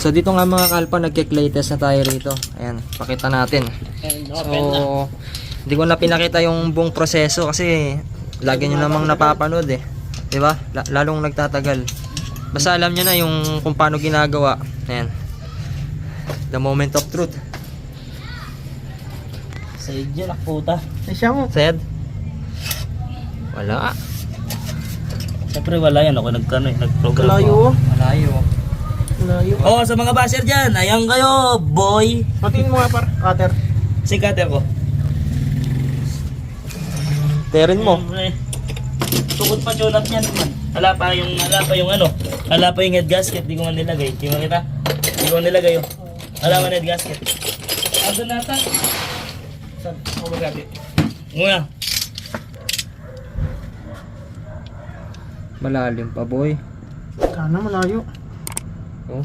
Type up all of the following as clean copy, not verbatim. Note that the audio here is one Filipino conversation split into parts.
So dito nga mga kalpa, nagke-clay test na tayo rito. Ayan, pakita natin. So hindi ko na pinakita yung buong proseso kasi lagi nyo namang napapanood eh. Diba? Lalong nagtatagal. Basta alam nyo na yung kung paano ginagawa. Ayan. The moment of truth. Sayid yun, puta. Siya mo. Said? Wala. Siyempre wala yan, ako nag-program Layo. Malayo. Layo. Oo, sa mga basher dyan, ayan kayo, boy. Patingin mo nga par, cutter. Si cutter ko. Terin mo. Tukod pa tune up niyan man. Wala pa yung head gasket, di ko man nilagay. Di mo kita? Di ko man nilagay oh. Wala man head gasket. Asa nata? Saan? Ako magati. Nguya. Malalim pa boy. Kana malayo. Oh.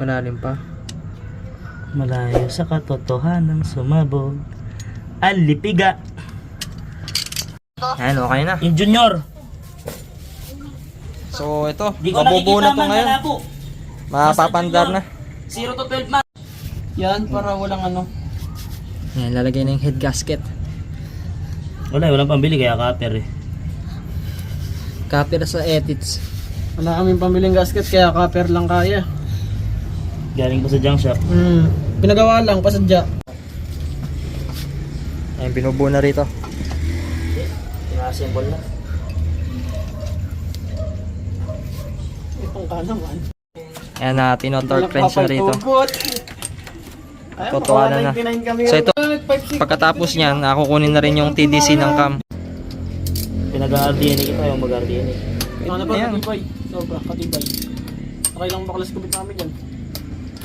Malalim pa. Malayo sa katotohanan sumabog. Ang lipiga. Ayan, okay na. Yung junior. So ito, Di ko mabubuo na nakikita to man ngayon. malabo. Mapapandar na. 0 to 12 man. Yan, para walang ano. Ayan, lalagay na yung head gasket. Walang pambili kaya cutter eh. Copy sa edits. Wala kaming pambiling gasket, kaya copper lang kaya. Galing pa sa junk shop. Pinagawa lang, pasadya. Ayan, binubuo na rito. Pina-assemble na. Itong kanaman. Ayan na, tinotorque wrench na rito. Ayun, Totohanan na. 99 kami. So ito, pagkatapos niyan, kukunin na rin yung TDC ng cam. Pinag-RDNA kita yung mag-RDNA. Ano ba, Ayan. katibay? Sobra, katibay. Okay lang baklas kubit namin dyan.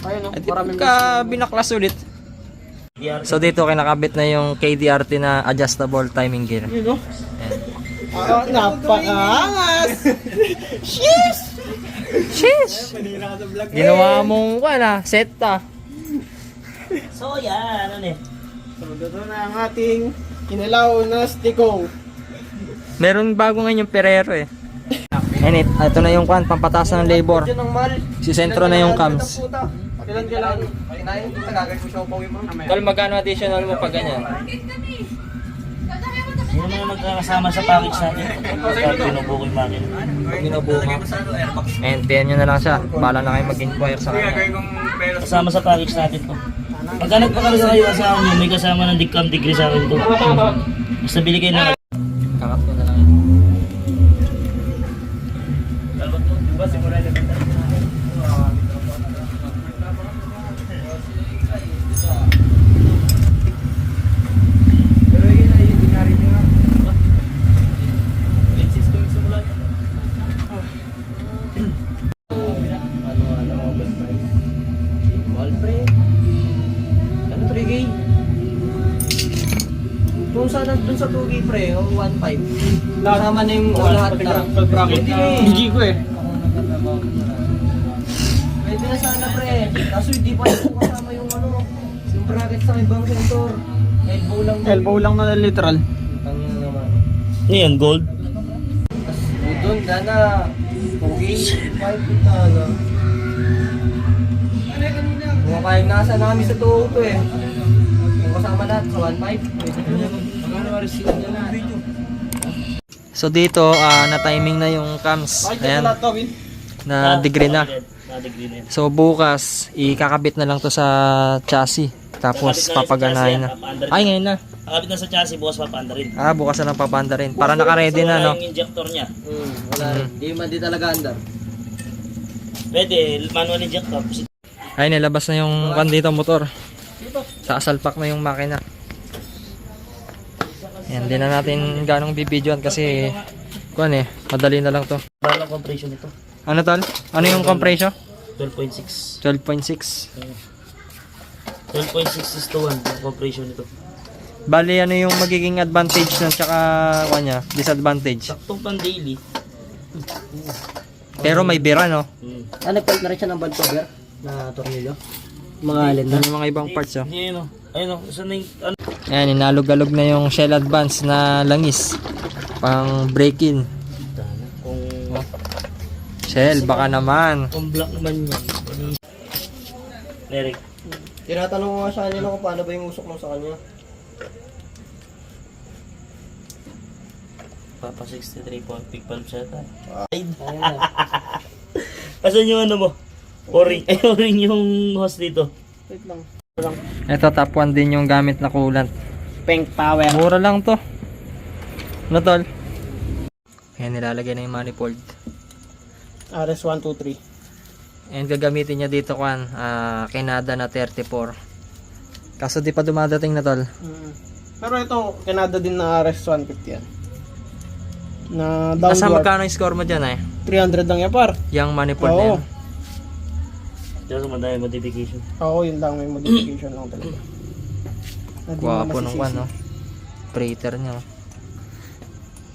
Ayun no, At maraming pagka binaklas ulit. So dito kinakabit na yung KDRT na adjustable timing gear. Yun no? Ayan. Napakaangas! Sheesh! Sheesh! Ginawa mong set ta. So yan, ano eh. So, dito na ang ating kinilaw na stikong. Meron bago ngayon yung Ferrero eh. And ito na yung pampataas ng labor. Diyan ang mal. Si sentro na yung cams. Kailan kailangan? Tol, magkano additional mo pag ganyan? Yun naman magkakasama sa package natin. Pagka binubuko yung makina. Pag binubuo mo. And PM nyo na lang siya. Bala na kayo mag-inquire sa kanya. Kasama sa package natin to. Pagka nagpakarga kayo sa akin, may kasama ng digcam degree sa akin to. Basta bili kayo na. Kakat ko na lang yun. Dun sa 2K pre, 1.5. Kasama na yung lahat na. Bracket na. Hindi ko eh. Pwede na sana pre. Kaso hindi pa yung kasama yung yung bracket sa ibang sensor. Elbow lang. Elbow lang na literal. Tangin naman. Ngayon, gold. Doon, dana. 2K, 5 na ano. Kung kaya nasa namin sa 2 eh. Yung kasama lahat sa 1.5. So dito, na-timing na yung cams. Ayan, na degree na. So bukas, ikakabit na lang to sa chassis. Tapos papaganahin na. Ay, ngayon na. Nakabit na sa chassis, bukas papanda rin. Bukas na lang papanda rin. Para naka-ready na, no? Yung injector niya. Wala rin. Di talaga andar. Pwede, manual injector. Ay, nilabas na yung dito motor. Sasalpak na yung makina. Yan, di na natin ganong bibidyoan kasi madali na lang to. Parang compression ito. Ano tol? Ano yung compression? 12.6. 12.6. 12.6 is to 1 yung compression ito. Bali, ano yung magiging advantage nun tsaka disadvantage? Saktong pan daily. Pero may bira, no? Nagpalit na rin siya ng bad cover na tornilyo. Mga alin na. Yung mga ibang parts, oh. Hindi, ayun o. Ayun o. Saan na yung... Ano? Ayan, inalog-alog na yung Shell Advance na langis. Pang break-in. Kung... Shell, baka naman. Kung black naman yan. Eric. Tinatanong ko nga sa kanya kung paano ba yung usok mo sa kanya. Papa 63 po, big palm siya tayo. Ayan. Asan yung ano mo? O-ring. Ay, o-ring yung host dito. Wait lang. Ito, top 1 din yung gamit na coolant. Pink power. Mura lang to. Ano tol? Ayan, nilalagay na yung manifold. RS123. And gagamitin niya dito kwan, Canada na 34. Kaso di pa dumadating na tol. Pero ito, Canada din na RS150 yan. Na down Asa dwarf. magkano yung score mo dyan 300 lang yan par. Yung manifold na Oo. yan. Diyan sa madami modification. Oo, yun lang. May modification lang talaga. Na di mo Guwapo nung masisisi. kwan no. Freighter niya. Oh.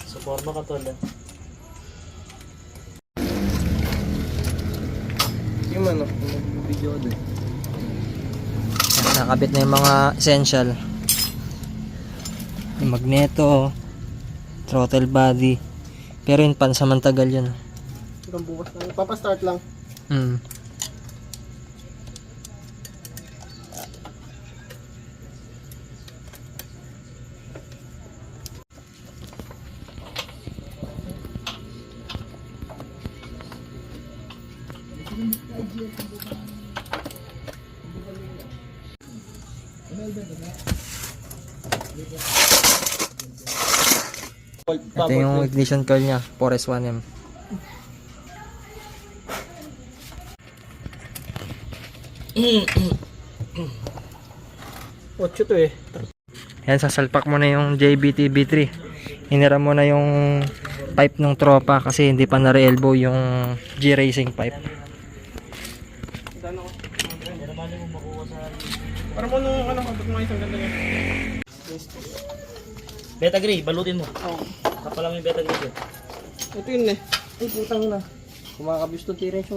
Sa forma ka tol ah. Yung ano, video ko doon. Yan, nakabit na yung mga essential. Yung magneto, throttle body. Pero yun pansamantagal yun. Hanggang bukas lang. Papastart lang. Hmm. Ito yung ignition coil niya, 4S1M. Otso to eh. Yan, sasalpak mo na yung JBT B3. Hinira mo na yung pipe ng tropa kasi hindi pa na-re-elbow yung G-Racing pipe. Para mo nung ano, kapag mga isang ganda niya. Beta gray, balutin mo. Oo. Kapalang yung beta gray dyan. Ito yun eh. Ay putang na. Kumakabis to tiresyo.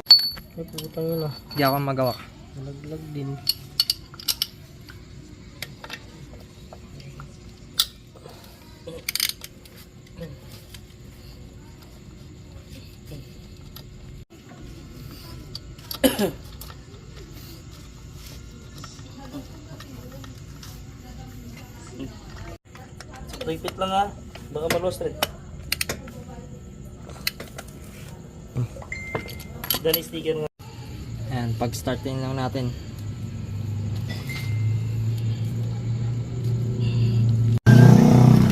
Ay putang na. Hindi ako magawa. Malaglag din. Repeat lang ha. Baka ma-lost rin. Dali sticker nga. Ayan, pag-startin lang natin.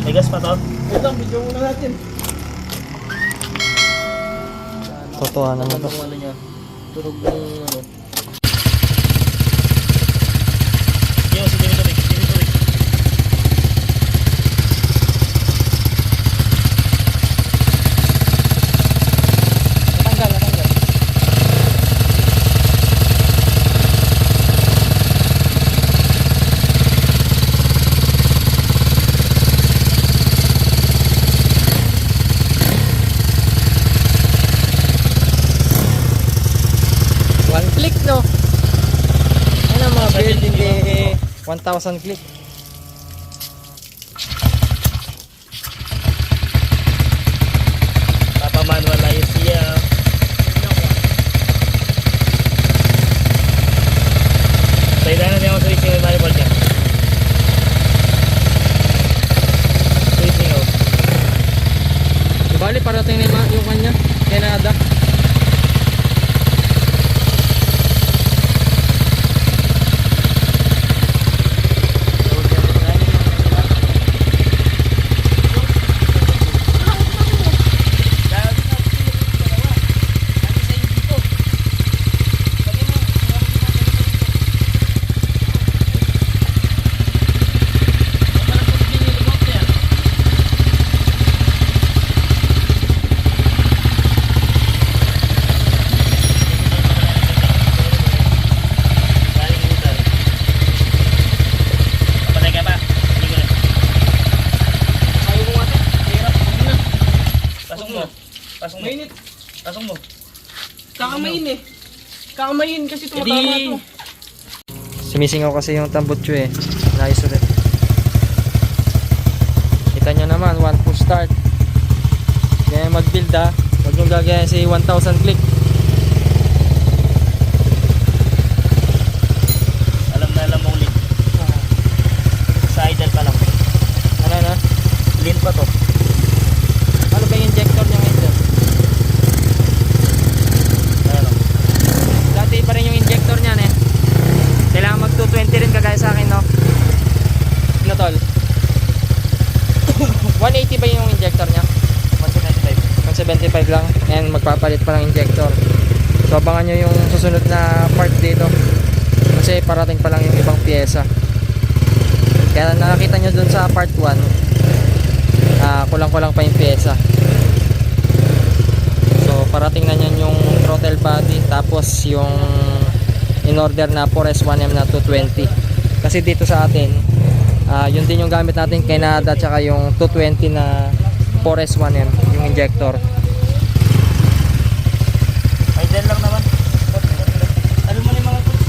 May gas pa to? Ito lang, video muna natin. Totohanan na to. Ano niya? Turog ng ano. Yo, si Jimmy Turik. Jimmy Turik. Natanggal. One click no? Ano ang mga build hindi 1,000 click. Papa manual ayos siya. Tayo na natin ako switching yung manifold niya. Switching out. Bali parating na yung kanya, Canada. Pasok mo. Mainit. Pasok mo. Kakamayin eh. Kakamayin kasi tumatama Hindi. to. Sumisingaw kasi yung tambutso eh. Nice ulit. Kita nyo naman, one push start. Kaya mag-build ha. Huwag nyo gagayan si 1,000 click. and magpapalit pa ng injector. So abangan nyo yung susunod na part dito kasi parating pa lang yung ibang pyesa. Kaya nakakita nyo dun sa part 1, kulang-kulang pa yung pyesa. So parating na yan yung throttle body, tapos yung in order na 4S1M na 220. Kasi dito sa atin, yun din yung gamit natin kay Nada, tsaka yung 220 na 4S1M, yung injector. Idle lang naman. Ano mo na yung mga tools?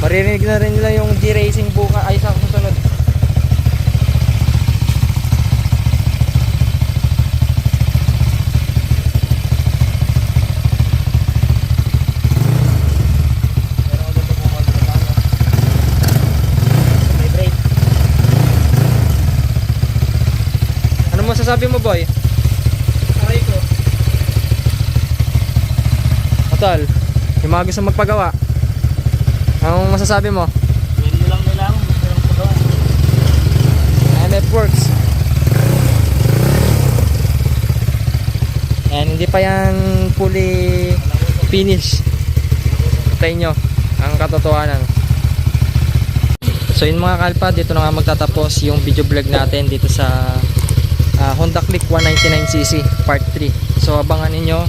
Maririnig na rin nila yung G-Racing buka ay sa susunod. Vibrate. Ano masasabi mo, boy? Aray ko. Hotel, yung mga gusto magpagawa, anong masasabi mo? Yun nyo lang nila ako. Gusto lang pagawa. MF Works. And hindi pa yan fully finished. Tayo nyo ang katotohanan. So yun mga kalpa, dito na nga magtatapos yung video vlog natin dito sa Honda Click 199cc part 3. So abangan ninyo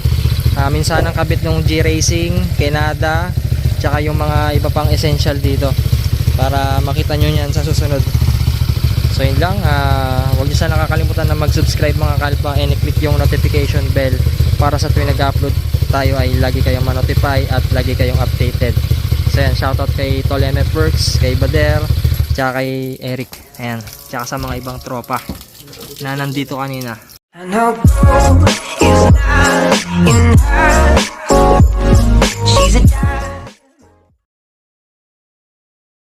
minsan ang kabit ng G-Racing, Canada, tsaka yung mga iba pang essential dito para makita nyo yan sa susunod. So yun lang, huwag nyo sana nakakalimutan na mag-subscribe mga kalpa and i-click yung notification bell para sa tuwing nag-upload tayo ay lagi kayong ma-notify at lagi kayong updated. So yan, shoutout kay Tol MF Works, kay Bader, tsaka kay Eric, ayan, tsaka sa mga ibang tropa na nandito kanina. I know gold is not enough.